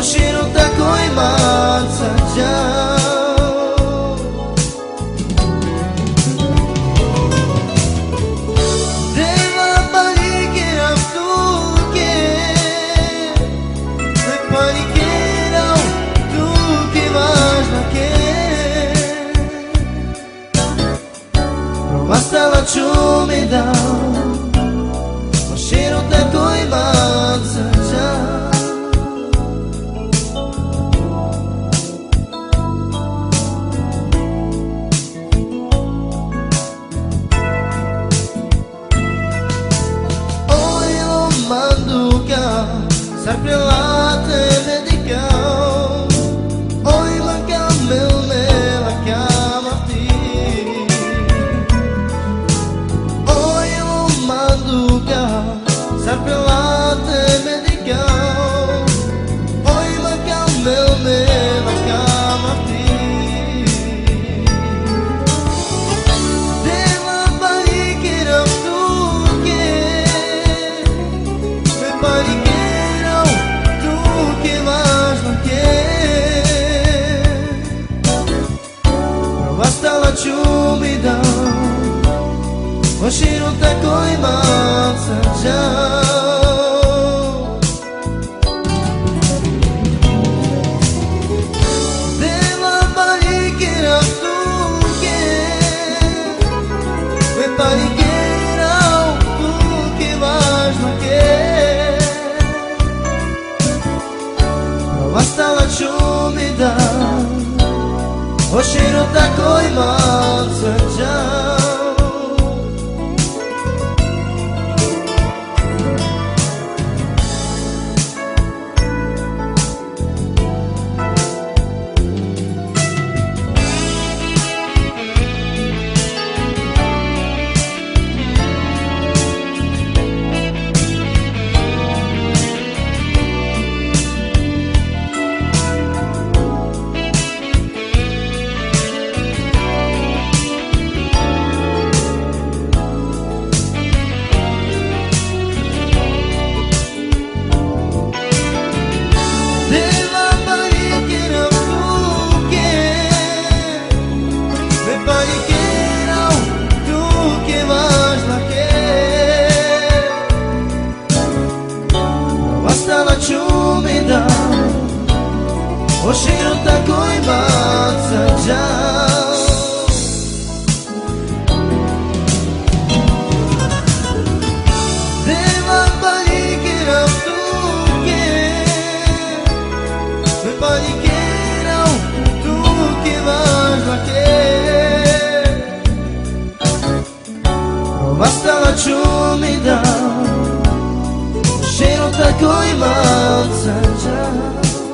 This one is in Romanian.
Hoćinu tako imat srđao. Deva panikiram tuke, ne panikiram tuke važna ke. Provastala ću mi dao, hoćinu tako imat srđao. Sempre lá te medicam, oi manca meu mela camati, oi o manduca, sempre lá te medicam, oi manca meu mela camati. Deva panikiram tuke, me panikiram Provastala ću mi dao, hoćinu tako imat srđao. Deva panikiram tuke, me panikiram tuke važno ke. Provastala ću mi dao, hoćinu tako imat srđao. Provastala ću mi dao, hoćinu tako imat srđao. Deva panikiram tuke, me panikiram tuke važna ke. Provastala ću mi dao, hoćinu tako imat srđao.